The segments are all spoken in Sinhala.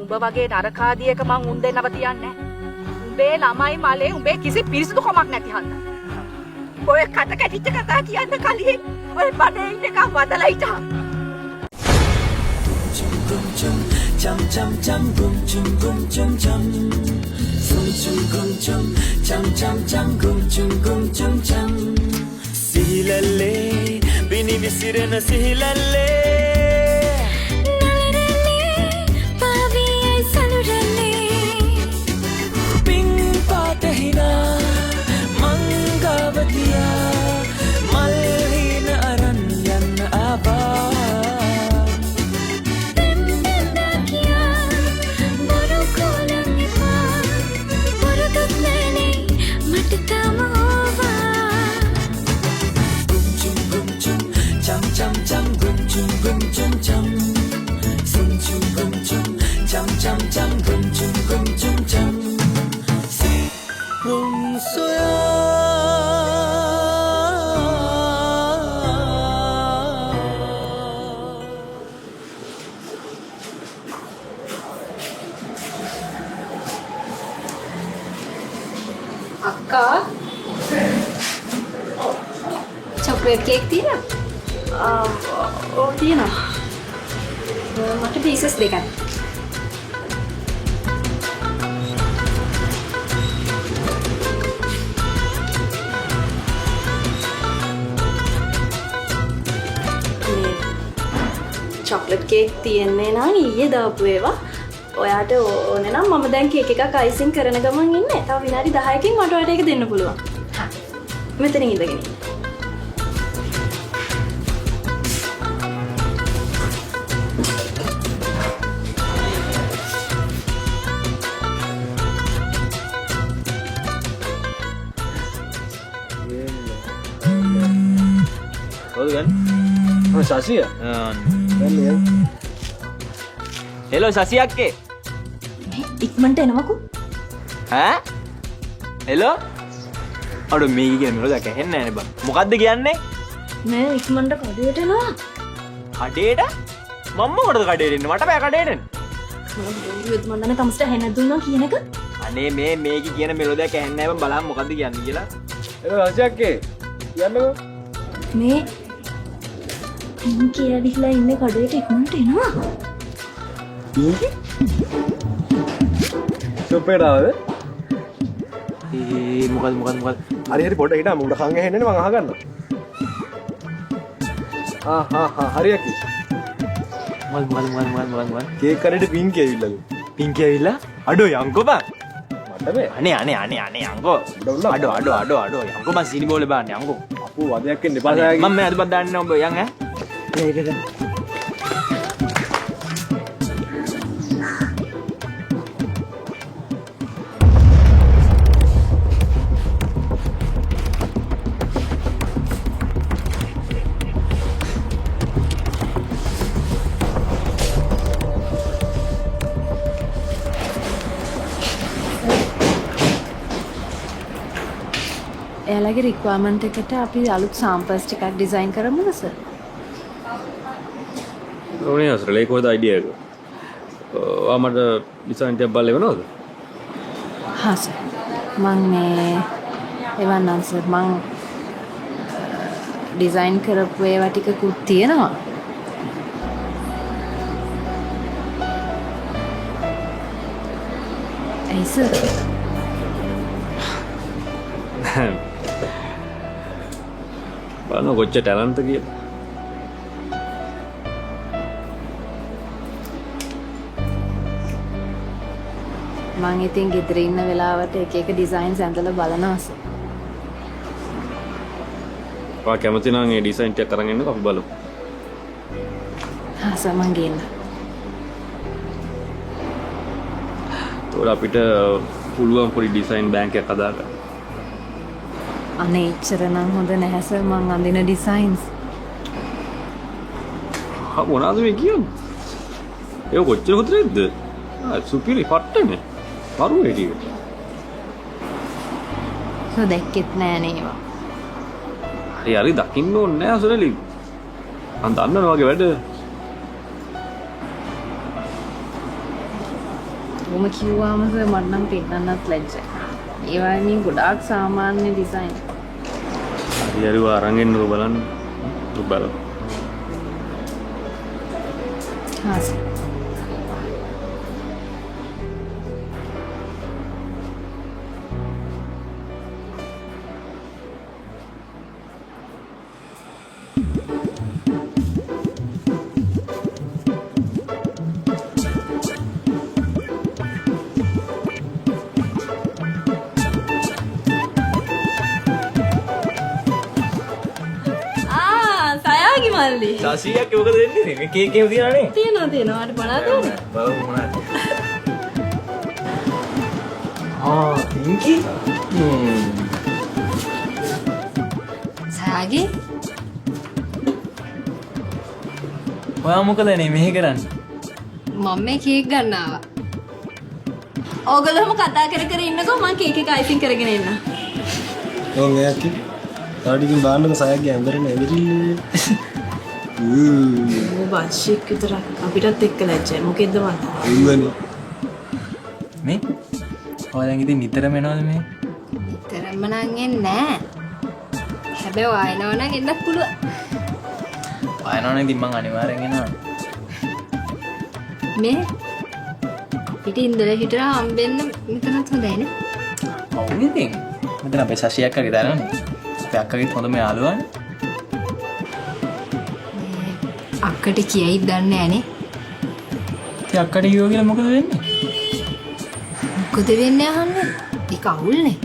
උඹ වගේ නරකාදියක මං උන් දෙන්නව තියන්නේ නැහැ. උඹේ ළමයි මලේ උඹේ කිසි පිරිසිදුකමක් නැති හන්ද. ඔය කට කැටිච්ච කතා කියන්න කලින් ඔය බඩේ ඉන්න එක වදලා හිටා. chum chum chum gum chum chum chum chum chum chum chum gum chum chum sihilalle bini visirena sihilalle nalaralle pavi ai saluralle ping patahina mangavatiya malhina aran yanna aba chum chum chum gum chum chum sum chum gum chum chum chum gum chum chum rum soya akka chocolate cake තියෙනවා ඔව් තියෙනවා මට පීසස් දෙකක් chocolate cake තියෙන්නේ නම් ඊයේ දාපු ඒවා ඔයාට ඕනේ නම් මම දැන් කේක් එකක් අයිසින් කරන ගමන් ඉන්නේ. තව විනාඩි 10කින් මට ඔයාලට ඒක දෙන්න පුළුවන්. හා. මෙතනින් ඉඳගෙන ඉන්න. kan? Oh, Sasi ya? Kan ya. Hello Sasi akke. ඉක්මනට එනවකෝ. ඈ? හෙලෝ? අර මේ කියන මොකද කැහෙන්නේ නැහැ නේ බං. මොකද්ද කියන්නේ? මේ ඉක්මනට කඩේට එනවා. කඩේට? මම මොකටද කඩේට එන්නේ? මට බෑ කඩේට එන්න. මම මන්දන කම්ස්ට හෙන්න දුන්නා කියන එක. අනේ මේකි කියන මෙලෝඩියක් ඇහෙන්නේ නැහැ බං බලන්න මොකද්ද කියන්නේ කියලා. Hello Sasi akke. කියන්නකෝ. මේ ඉන් කියලා ඉන්නේ කඩේට ඉක්මනට එනවා. සුපේරාවද? මොකද? හරි පොඩ්ඩක් හිටා මුඩ කන් ඇහෙන්නේ මං අහගන්න. හරි අකි. මොකද? කේක් කරේට පින්කි ඇවිල්ලාලු. පින්කි ඇවිල්ලා? අඩෝ යංකෝ බං. මට බෑ. අනේ යංකෝ. අඩෝ යංකෝ මං සීනි බෝලේ බාන්නේ යංකෝ. අපෝ වදයක් එන්න එපා සායගේ. මම මේ අදපත් දාන්න ඔබ යන් ඈ. එයාලගේ රික්වයර්මන්ට් එකට අපි අලුත් සාම්පල්ස් ටිකක් ඩිසයින් කරමුද සර්? ඕනේ අසරලේ කොහොද අයිඩියා එක? ඔයා මට ඩිසයින් ටිකක් බලලා එවනවද? හා සර්. මම මේ එවන්නම් සර්. මම ඩිසයින් කරපු ඒවා ටිකකුත් තියෙනවා. ඇයි සර්? බලන්න කොච්චර ටැලන්ට් කියලා. මම ඉතින් ගෙදර ඉන්න වෙලාවට එක ඩිසයින්ස් ඇඳලා බලනවා සර්. ඔයා කැමති නම් ඒ ඩිසයින් ටික අරන් එන්නකෝ අපි බලමු. හා සර් මං ගේන්න. ඒතකොට අපිට පුළුවන් පොඩි ඩිසයින් බෑන්ක් එකක් හදාගන්න. අනේ ඉච්චර නම් හොඳ නැහැ සර් මං අඳින ඩිසයින්ස්. මොනවද මේ කියන්නේ? ඒක කොච්චර හොඳද? සුපිරි පට්ටනේ. පරුවේ ටික. සර් දැක්කෙත් නෑ නේවා. හරි දකින්න ඕනේ නෑ සුරලි. මං දන්නවනේ වගේ වැඩ. ඔහොම කිව්වාම මට නම් පෙන්නන්නත් ලැජ්ජයි. ඒ වගේ ගොඩාක් සාමාන්‍ය ඩිසයින්. හරි අරන් එන්නකො බලන්න. ඔබ බලන්න. හාස්. සයාගේ මල්ලි. සාසියක් යෝග දෙන්නේ මේ කේක් එහෙම තියනනේ. තියෙනවා. අර බලන්න ඕනේ. බලමු මොනවද. ඉන්කි. සයාගේ ඔයා මොකද මෙහෙ කරන්නේ? මම මේ කේක් ගන්න ආවා. ඕගොල්ලෝම කතා කර ඉන්නකෝ මම කේක් එක අයිසිං කරගෙන එන්න. ඕන් එයාකි තාඩිකින් බාන්නක සයක්ගේ ඇඳරන ඇවිරිල්ල ඕ බච්චෙක් විතරක් අපිටත් එක්ක ලැජ්ජයි. මොකෙද්ද මන්ද? එව්වනේ මේ ඔයා දැන් ඉතින් නිතරම එනවද මේ? නිතරම නම් එන්නේ නැහැ. හැබැයි ආයෙනවා නම් එන්නත් පුළුවන්. ආයනවනේ ඉතින් මං අනිවාර්යෙන් එනවා. මේ පිටින් ඉඳලා හිටලා හම්බෙන්න මෙතනත් හොඳයි නේ. ඔව් ඉතින්. මෙතන අපේ සාසියක් අක්කගේ දානනේ. අපේ අක්කගෙත් හොඳම යාළුවානේ. අක්කට කියයිද දන්නේ නැහනේ. ඉතින් අක්කට කිව්වා කියලා මොකද වෙන්නේ? මොකද වෙන්නේ අහන්නේ? ඒක අවුල්නේ.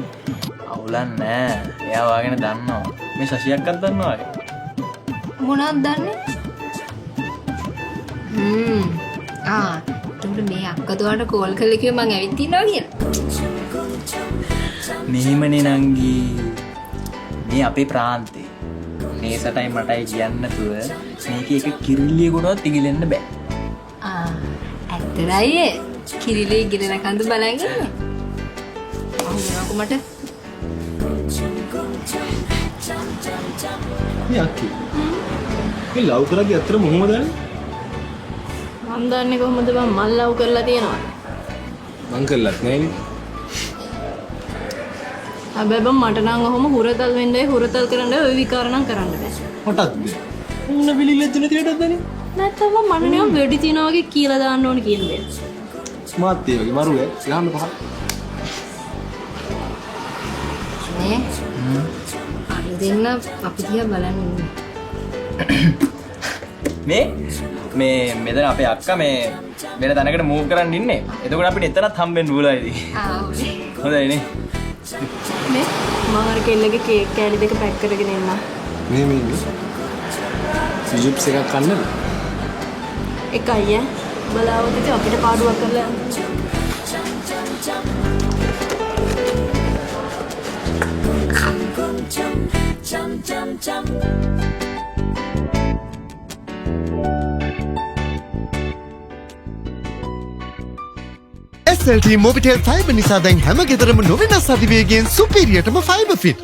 අවුලක් නෑ. එයා වාගෙන දන්නවා. මේ සාසියක්වත් දන්නවා වගේ. මොනවද දන්නේ? එතකොට මේ අක්කතුවාට කෝල් කරලා කිව්ව මං ඇවිත් ඉන්නවා කියලා. මෙහෙමනේ නංගි. මේ අපේ ප්‍රාන්තේ. නේසටයි මටයි කියන්න නැතුව මේකේ එක කිරිල්ලිය කොටවත් ඉගිලෙන්න බෑ. ඇත්තටයි ඒ කිරිලි ඉගිලෙන කඳු බලන් ඉන්නේ. අහුනකෝ මට. මේ අක්කි මේ ලව් කරගේ අතර මොහොමදනේ මම දන්නේ කොහොමද බං මල් ලව් කරලා තියෙනවා. මං කළත් නෑනේ හැබැයි බං මට නම් ඔහොම හුරතල් වෙන්නයි හුරතල් කරන්නයි ඔය විකාර නම් කරන්න බෑ. හොටත්ද උන්න පිළිලෙච්ච නැති රටක් දන්නේ නැත්තම් මම නිකන් වෙඩි තියනවා වගේ කියලා දාන්න ඕන කියන්නේ. මාත් ඒ වගේ මරුවේ යහන්න පහ නේ අර දෙන්න අපි දිහා බලන් ඉන්නේ. මේ මෙතන අපේ අක්කා මේ වෙන තැනකට මූව් කරන්න ඉන්නේ. එතකොට අපිට එතනත් හම්බෙන්න බුලා ඉතින්. හොඳයි නේ. මේ මම අර කෙල්ලගේ කේක් කෑලි දෙක පැක් කරගෙන එන්න. මේ සිජුප්ස් එකක් කන්නද? එකයි ඈ. බලාවොත් ඉතින් අපිට පාඩුවක් කරලා යන්න. SLT Mobitel Fiber නිසා දැන් හැම ගෙදරම නොවෙනස් අධිවේගයෙන් සුපිරියටම ෆයිබර් ෆිට්.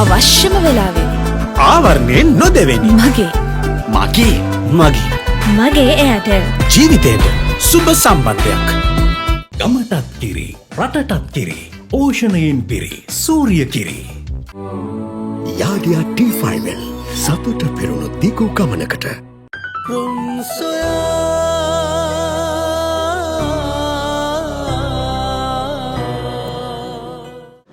අවශ්‍යම වෙලාවෙදී ආවරණයෙන් නොදෙවෙනි. මගේ එයාටෙල් ජීවිතේට සුබ සම්බන්ධයක්. ගමටත් කිරි, රටටත් කිරි, ඕෂණයෙන් පිරි, සූරිය කිරි. යාඩියා T5 සතුට පෙරුණු දිගු ගමනකට.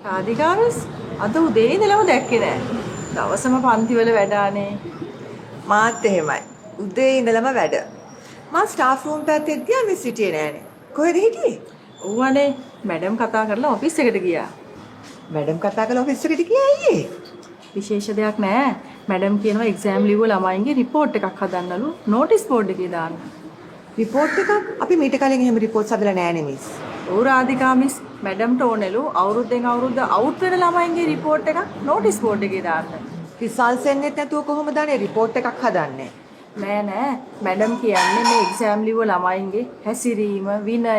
රාධිකාවස් අද උදේ ඉඳලම දැක්කේ නෑ. දවසම පන්තිවල වැඩානේ. මාත් එහෙමයි. උදේ ඉඳලම වැඩ. මා ස්ටාෆ් රූම් පැත්තේ ගියා මිස් සිටියේ නෑනේ. කොහෙද හිටියේ? ඌවනේ මැඩම් කතා කරලා ඔෆිස් එකට ගියා. මැඩම් කතා කරලා ඔෆිස් එකට ගියා අයියේ. විශේෂ දෙයක් නෑ. මැඩම් කියනවා එක්සෑම් ලිව්ව ළමයින්ගේ රිපෝට් එකක් හදන්නලු නෝටිස් බෝඩ් එකේ දාන්න. රිපෝට් එකක්? අපි මීට කලින් එහෙම රිපෝට්ස් හදලා නෑනේ මිස්. ඔව් රාධිකා මිස් මැඩම්ට ඕනෙලු අවුරුද්දෙන් අවුරුද්ද අවුට් වෙන ළමයින්ගේ රිපෝට් එකක් නෝටිස් බෝඩ් එකේ දාන්න. රිසල්ට්ස් එන්නෙත් නැතුව කොහොමද අනේ රිපෝට් එකක් හදන්නේ? නෑ මැඩම් කියන්නේ මේ එක්සෑම් ලිව්ව ළමයින්ගේ හැසිරීම විනය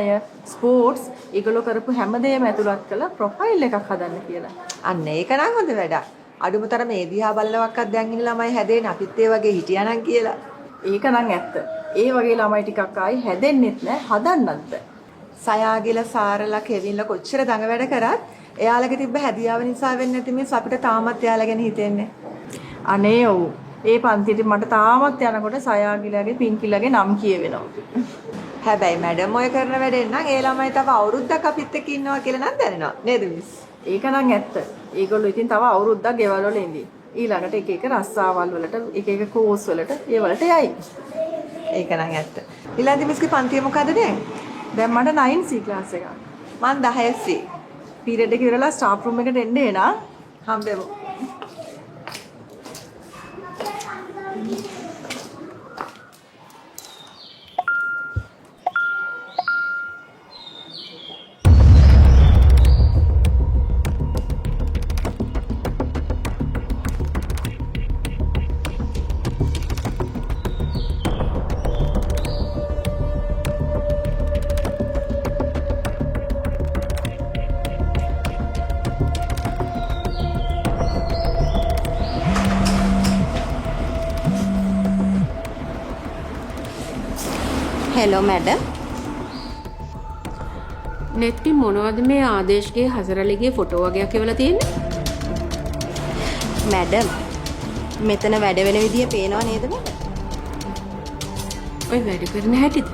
ස්පෝර්ට්ස් ඒගොල්ලෝ කරපු හැමදේම ඇතුළත් කරලා ප්‍රොෆයිල් එකක් හදන්න කියලා. අන්න ඒක නම් හොඳ වැඩක්. අඩුමතර මේ දිහා බලනවක්වත් දැන් ඉන්න ළමයි හැදෙන්න අපිත් ඒ වගේ හිටියානම් කියලා. ඒක නම් ඇත්ත. ඒ වගේ ළමයි ටිකක් ආයි හැදෙන්නෙත් නෑ හදන්නත් බෑ. සයාගිල සාරලා කෙවින්ලා කොච්චර දඟ වැඩ කරත් එයාලගේ තිබ්බ හැදියාව නිසා වෙන්නේ නැති මිස් අපිට තාමත් එයාලා ගැන හිතෙන්නේ. අනේ ඔව්. ඒ පන්තියට මට තාමත් යනකොට සයාගිලගේ පින්කිලගේ නම් කියවෙනවා. හැබැයි මැඩම් ඔය කරන වැඩෙන් නම් ඒ ළමයි තව අවුරුද්දක් අපිත් එක්ක ඉන්නවා කියලා නම් දැනෙනවා. නේද මිස්? ඒක නම් ඇත්ත. ඒගොල්ලෝ ඉතින් තව අවුරුද්දක් ගෙවල් වල ඉඳී. ඊළඟට එක එක රස්සාවල් වලට එක එක කෝස් වලට ඒ වලට යයි. ඒක නම් ඇත්ත. ඊළඟ මිස්ගේ පන්තිය මොකද දැන්? දැන් මට 9C ක්ලාස් එකක්. මං 10C. පීරියඩ් එක ඉවරලා ස්ටාෆ් රූම් එකට එන්න එනා. හම්බෙමු. Hello madam. නෙට්ටි මොනවද මේ ආදේශ්ගේ හසරලිගේ ෆොටෝ වගේක් එවලා තියෙන්නේ? මැඩම් මෙතන වැඩ වෙන විදිය පේනව නේද මැඩම්? ඔය වැඩ කරන හැටිද?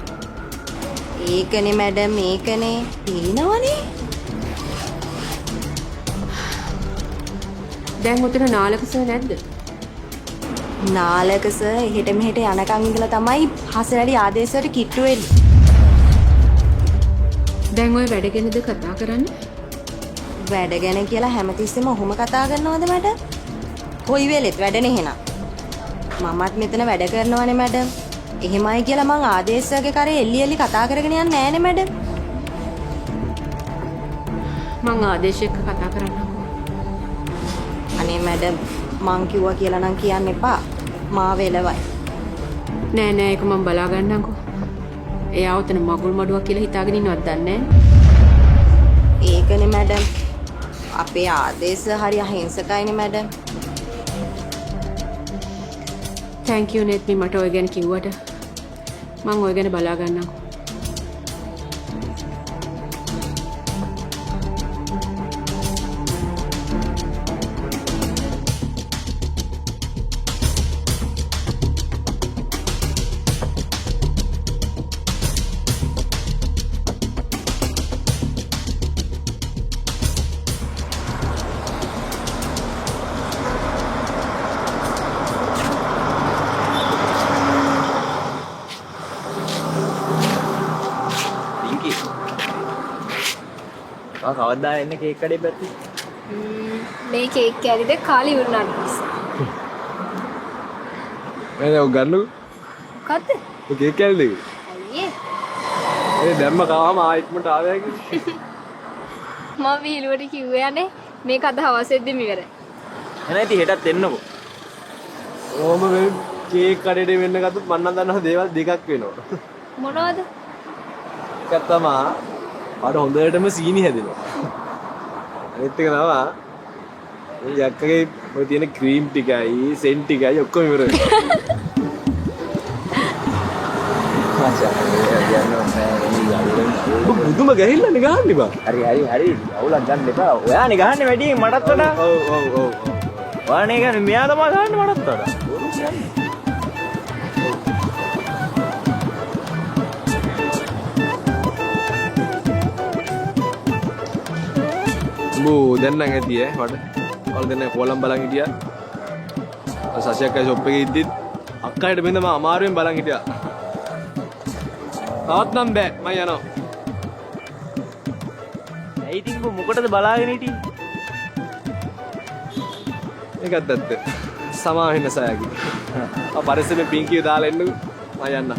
ඒකනේ මැඩම් ඒකනේ පේනවනේ. දැන් උතන නාලක සර් නැද්ද? නාලක සර් එහෙට මෙහෙට යනකම් ඉඳලා තමයි හසරලි ආදේශයට කිට්ටු වෙන්නේ. දැන් ඔය වැඩ ගැනද කතා කරන්නේ? වැඩ ගැන කියලා හැමතිස්සෙම ඔහොම කතා කරනවද මැඩම්? කොයි වෙලෙත් වැඩනේ එහෙනම්. මමත් මෙතන වැඩ කරනවනේ මැඩම්. එහෙමයි කියලා මං ආදේශගේ කරේ එල්ලි එල්ලි කතා කරගෙන යන්නේ නෑනේ මැඩම්. මං ආදේශ එක්ක කතා කරන්නකෝ. අනේ මැඩම් මං කිව්වා කියලා නම් කියන්න එපා. මාව එලවයි. නෑ නෑ ඒක මං බලා ගන්නම්කෝ. එයා උතන මගුල් මඩුවක් කියලා හිතාගෙන ඉන්නවද දන්නේ නෑ. ඒකනේ මැඩම්. අපේ ආදේශ හරි අහිංසකයිනේ මැඩම්. thank you නෙත්මි මට ඔය ගැන කිව්වට. මං ඔය ගැන බලා ගන්නම්කෝ. කවදා එන්න කේක් කඩේ පැත්තේ? මේ කේක් කැරිද කාලේ ඉවරනාට පස්සේ. නේද ඔය ගන්නකො. මොකද්ද? ඔය කේක් කැල්ලේ. අයියේ. ඒ දැම්ම කාම ආයිත්මට ආවයි කිව්වේ. මම විහිළුවට කිව්වේ යන්නේ මේක අද හවසෙද්දිම ඉවරයි. එහෙනම් ඉතින් හෙටත් එන්නකෝ. ඕම මේ කේක් කඩේට වෙන්න ගත්තොත් මම නම් දන්නවා දේවල් දෙකක් වෙනවා. මොනවද? එකක් තමයි අර හොඳටම සීනි හැදෙනවා. අනිත් එක තමයි මේ යක්කගේ ඔය තියෙන ක්‍රීම් ටිකයි සෙන් ටිකයි ඔක්කොම ඉවර වෙනවා. බුදුම ගහිල්ලනේ ගහන්නේ බා. හරි අවුලක් ගන්න එපා. ඔයානේ ගහන්නේ වැඩියෙන් මටත් වඩා. ඔව්. ඔයානේ ගන්නේ මෙයා තමයි ගහන්නේ මටත් වඩා. බොරු කියන්නේ. බෝ දැන් නම් ඇති වඩ. ඔයාලා දැන් කොලම් බලන් හිටියා. සසියක් අය ෂොප් එකේ ඉද්දිත් අක්කාට බෙන්ද මම අමාරුවෙන් බලන් හිටියා. තාත් නම් බෑ මම යනවා. ඇයි ඉතින් මොකටද බලාගෙන හිටියේ? ඒකත් ඇත්ත. සමාවෙන්න සයකි. පරිස්සමෙන් පින්කිය දාලා එන්නකෝ. මම යන්න.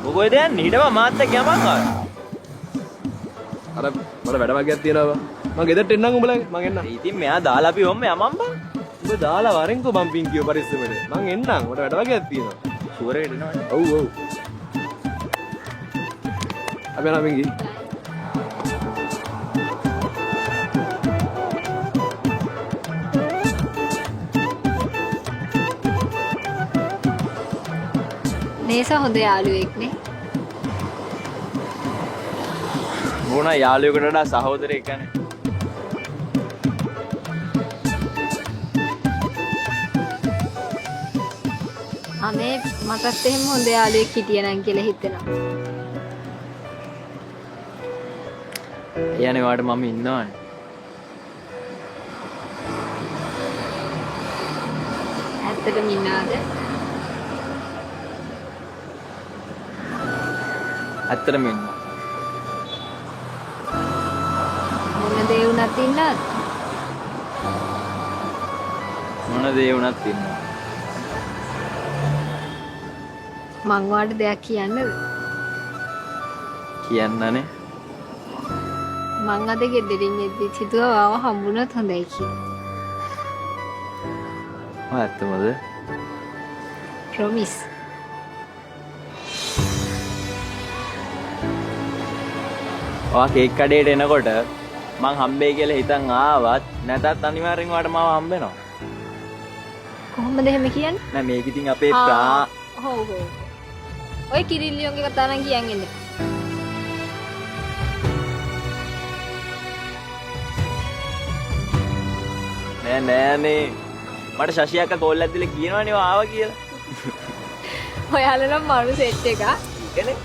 මොකද යන්නේ? හිටපන් මාත් එක්ක යමන් ආවා. අර මට වැඩ වගේක් තියෙනවා. මම ගෙදරට එන්නම් උඹලා මම එන්නම්. ඉතින් මෙයා දාලා අපි ඔම්ම යමන් බං. උඹ දාලා වරෙන්කෝ මම පින්කිය පරිස්සමෙන්. මම එන්නම්. මට වැඩ වගේක් තියෙනවා. ෂුවර් එකට එනවනේ. ඔව්. අපි යනවා පින්කි. නේසා හොඳ යාළුවෙක් නේ. මොන යාළුවෙකුට වඩා සහෝදරයෙක් ගන්න. අනේ මටත් එහෙම හොඳ යාළුවෙක් හිටියනම් කියලා හිතෙනවා. යන්නේ වාට මම ඉන්නවනේ. ඇත්තටම ඉන්නාද? ඇත්තටම ඉන්නවා. මොන දේ වුණත් ඉන්නාද? මොන දේ වුණත් ඉන්නවා. මං වාට දෙයක් කියන්නද? කියන්නනේ. මං අද ගෙදරින් එද්දි හිතුවා ආව හම්බුනොත් හොඳයි කියලා. ඇත්තමද? ප්‍රොමිස්. ඔයා කේක් කඩේට එනකොට මං හම්බෙයි කියලා හිතන් ආවත් නැතත් අනිවාර්යෙන් ඔයාට මාව හම්බෙනවා. කොහොමද එහෙම කියන්නේ? නෑ මේක ඉතින් අපේ හොව් හොව්. ඔය කිරිල්ලියෝගේ කතා නම් කියන් ඉන්නේ. නෑනේ මට ශෂි අක්කා කෝල් එකක් දීලා කියනවනේ ඔයා ආවා කියලා. ඔයාලා නම් මාළු සෙට් එක. ඒකනේ.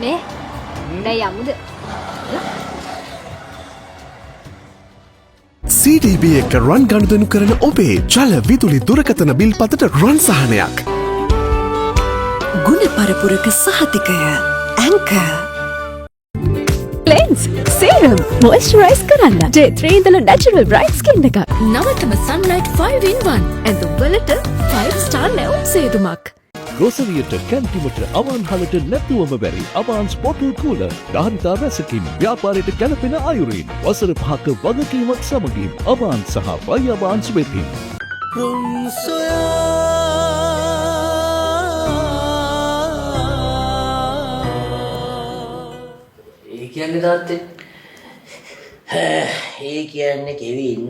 නේ? දැන් යමුද? CDB එක රන් ගනුදෙනු කරන ඔබේ ජල විදුලි දුරකථන බිල් පතට රන් සහනයක්. ගුණ පරපුරක සහතිකය ඇංකර්. ලෙන්ස් සීරම් මොයිස්චරයිස් කරන්න J3 ඉඳලා නැචරල් බ්‍රයිට් ස්කින් එක. නවතම සන්ලයිට් 5-in-1 ඇඳුම් වලට 5-star නැවුම් සේදුමක්. ග්‍රොසරියට කැන්ටිමට අවන්හලට නැතුවම බැරි අවාන්ස් බොටල් කූලර් ධාරිතා රැසකින් ව්‍යාපාරයට ගැලපෙන අයුරින් වසර 5ක වගකීමක් සමගින් අවාන්ස් සහ වයි අවාන්ස් වෙතින් ඒ කියන්නේ තාත්තේ ඒ කියන්නේ කෙවින්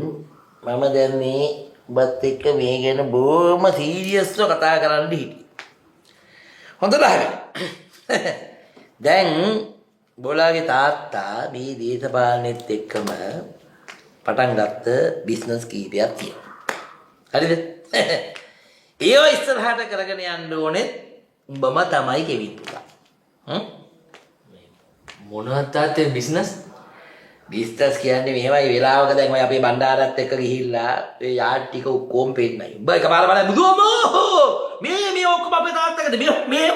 මම දැන් මේ ඔබත් එක්ක මේ ගැන බොහොම සීරියස්ව කතා කරන්න හිටියේ. හොඳට අහගන්න. දැන් බෝලාගේ තාත්තා මේ දේශපාලනෙත් එක්කම පටන් ගත්ත බිස්නස් කීපයක් තියෙනවා. හරිද? ඒව ඉස්සරහට කරගෙන යන්න ඕනේ උඹම තමයි කෙවින් පුතා. මොනවද තාත්තේ බිස්නස්? බිස්නස් කියන්නේ මෙහෙමයි වෙලාවක දැන් ඔය අපේ බණ්ඩාරත් එක්ක ගිහිල්ලා ඒ යාඩ් ටික ඔක්කොම පෙන්නයි. උඹ එකපාර බලන්න බුදුමෝ මේ ඔක්කොම අපේ තාත්තගෙද මේ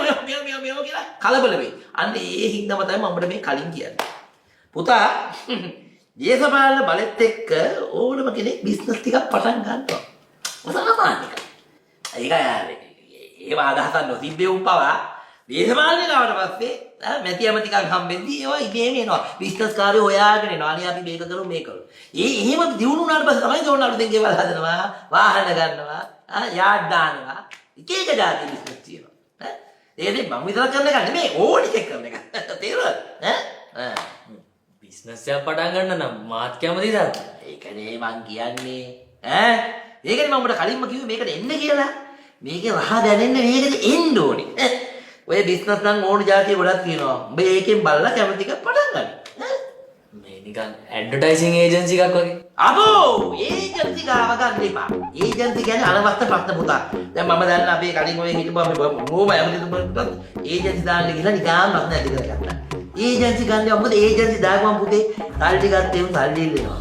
කියලා කලබල වෙයි. අන්න ඒ හින්දාම තමයි මම මේ කලින් කියන්නේ. පුතා දේශපාලන බලෙත් එක්ක ඕනම කෙනෙක් බිස්නස් ටිකක් පටන් ගන්නවා. සාමාන්‍යක. ඒව අදහසක් නොතිබ්බේ උපවා දේශපාලනේ ආවට පස්සේ මැතියම ටිකක් හම්බෙද්දී ඒවා ඉබේම එනවා. බිස්නස් කාර්යය හොයාගෙන එනවා. අනේ අපි මේක කරමු මේක කරමු. එහෙම දියුණු වුණාට පස්සේ තමයි ඕන අලුතෙන් ගෙවල් හදනවා, වාහන ගන්නවා, යාඩ් දානවා. එක එක જાති බිස්නස් තියෙනවා. ඒකේ මම විතර කරන එක නෙමෙයි ඕනි එක කරන එක. තේරුණාද? බිස්නස් එකක් පටන් ගන්න නම් මාත් කැමතිද? ඒකනේ මං කියන්නේ. ඒකනේ මම ඔබට කලින්ම කිව්වේ මේකට එන්න කියලා. මේකේ රහ දැනෙන්න මේකද එන්න ඕනේ. ඔය බිස්නස් නම් ඕන જાතිය ගොඩක් තියෙනවා. උඹ ඒකෙන් බලලා කැමති එක පටන් ගන්න. මේ නිකන් ඇඩ්වර්ටයිසිං ඒජන්සි එකක් වගේ. අබෝ ඒජන්සි ගාව ගන්න එපා. ඒජන්සි කියන්නේ අනවශ්‍ය ප්‍රශ්න පුතා. දැන් මම දන්න අපේ කලින් ඔය හිටපුවා මේ මොම ඇමතිතුමා ඒජන්සි දාන්න ගිහලා නිකන් ප්‍රශ්න ඇති කරගත්තා. ඒජන්සි ගන්න මොකද ඒජන්සි දාගමන් පුතේ සල්ලි ගත්තේ උන් සල්ලි ඉල්ලනවා.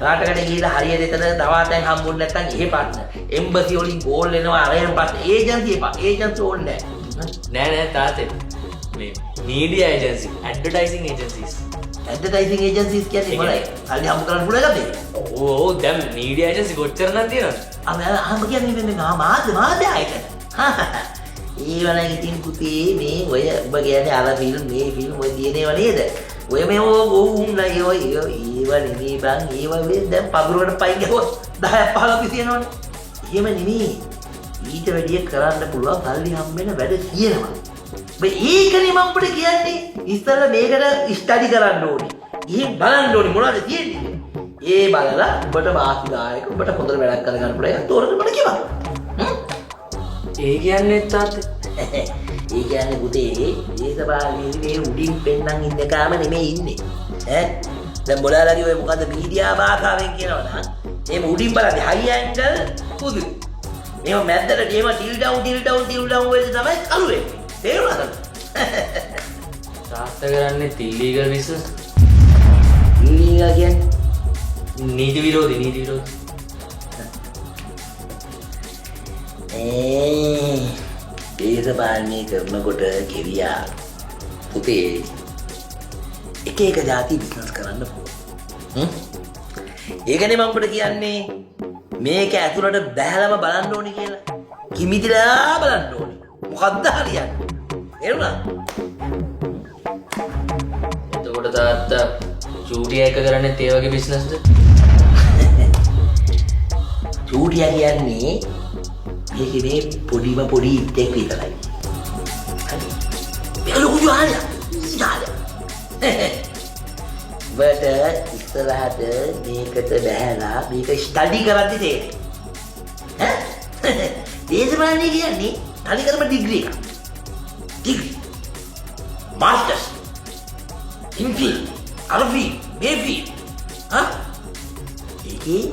රාටකට ගිහලා හරියට එතන දවාතෙන් හම්බුනේ නැත්නම් එහෙ පාටන. එම්බසි වලින් කෝල් එනවා අරගෙන පාට. ඒජන්සි එපා. ඒජන්සි ඕනේ නැහැ. නෑ තාත්තේ මේ media agency advertising agencies advertising agencies කියන්නේ මොනවද? සල්ලි හම්බ කරන්න පුළුවන් එකද? ඕ දැන් මීඩියා ඒජන්සි කොච්චර නම් තියෙනවද? අම කියන්නේ මේ මාධ්‍ය ආයතන. ඒවල ඉතින් පුතේ මේ ඔය ඔබ කියන්නේ අර ෆිල්ම් මේ ෆිල්ම් ඔය දිනේව නේද? ඔය මේ ඕම් නයි ඔය ඒව නෙමෙයි බං ඒව වෙන දැන් පගුරකට පයින් ගහුවොත් 10ක් 15ක් තියෙනවනේ. එහෙම නෙමෙයි. ඊට වැඩිය කරන්න පුළුවන් සල්ලි හම්බෙන්න වැඩ තියෙනවා. ඔබ ඒකනේ මම ඔබට කියන්නේ. ඉස්සෙල්ලා මේකට ස්ටඩි කරන්න ඕනේ. ගිහින් බලන්න ඕනේ මොනවද තියෙන්නේ. ඒ බලලා ඔබට වාසිදායක ඔබට හොඳට වැඩක් කරගන්න පුළුවන්. තෝරන්න මට කිව්වා. ඒ කියන්නේ තාත්තේ ඒ කියන්නේ පුතේ දේශපාලනයේ මේ උඩින් පෙන්නන් ඉන්න කාම නෙමෙයි ඉන්නේ. ඈ දැන් බොලාලගේ ඔය මොකද්ද මීඩියා භාෂාවෙන් කියනවා නම් එහෙම උඩින් බලද්දි හයි ඇන්ගල් පුදු. මේව මැද්දට ගේම ටිල් ඩවුන් වෙද්දි තමයි කළු වෙන්නේ. තේරුණාද? තාත්තා කරන්නේ ඉල්ලීගල් බිස්නස්. ඉල්ලීගල් කියන්නේ නීති විරෝධී. දේශපාලනය කරනකොට කෙරියා පුතේ එක જાති බිස්නස් කරන්න පුළුවන්. ඒකනේ මම ඔබට කියන්නේ මේක ඇතුළට බැහැලම බලන්න ඕනේ කියලා. කිමිදිලා බලන්න ඕනේ. මොකද්ද හරියන්නේ? එරුණා. එතකොට තාත්තා චූටියා එක කරන්නේ ඒ වගේ බිස්නස්ද? චූටියා කියන්නේ මේකේ මේ පොඩි ඉත්තෙක් විතරයි. මේක ලොකු ජාලයක්. බට ඉස්සරහට මේකට බැහැලා මේක ස්ටඩි කරද්දි තේරෙයි. දේශපාලනය කියන්නේ තනි කරම ඩිග්‍රී එකක්. ඩිග්‍රී. මාස්ටර්ස්. ඉම්ෆිල්. අරෆිල්. මේෆිල්. ඒකේ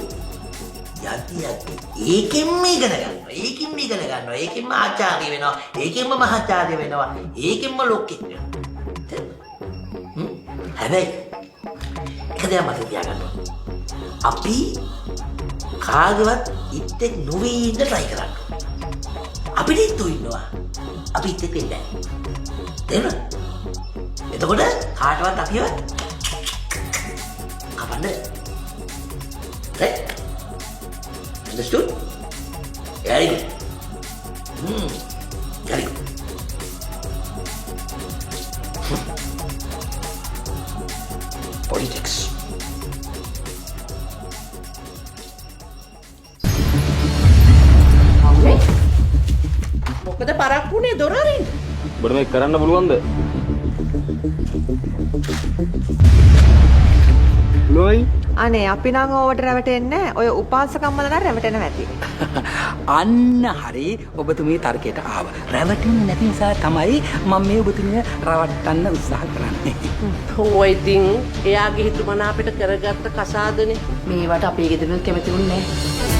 ඒකෙන්ම ඉගෙන ගන්නවා. ඒකෙන්ම ආචාර්ය වෙනවා. ඒකෙන්ම මහාචාර්ය වෙනවා. ඒකෙන්ම ලොක්කෙක් වෙනවා. හැබැයි එක දෙයක් මතක තියාගන්න ඕනේ. අපි කාගවත් ඉත්තෙක් නොවේ ඉන්න try කරන්න ඕනේ. අපිට ඉත්තු ඉන්නවා. අපි ඉත්තෙක් වෙන්නේ නැහැ. තේරුණාද? එතකොට කාටවත් අපිව කපන්න. right? Understood? Very good. Very good. Politics. මොකද පරක්කුනේ දොර අරින්න? ඔබට මේක කරන්න පුළුවන්ද? ලොයි අනේ අපි නම් ඕවට රැවටෙන්නේ ඔය උපාසකම්මල නම් රැවටෙනවා ඇති. අන්න හරි ඔබතුමී තර්කයට ආව. රැවටෙන්නේ නැති නිසා තමයි මම මේ ඔබතුමිය රවට්ටන්න උත්සාහ කරන්නේ. ඔය ඉතින් එයාගේ හිතුමනාපෙට කරගත්ත කසාදනේ. මේවට අපේ ගෙදරට කැමති වුණේ නැහැ.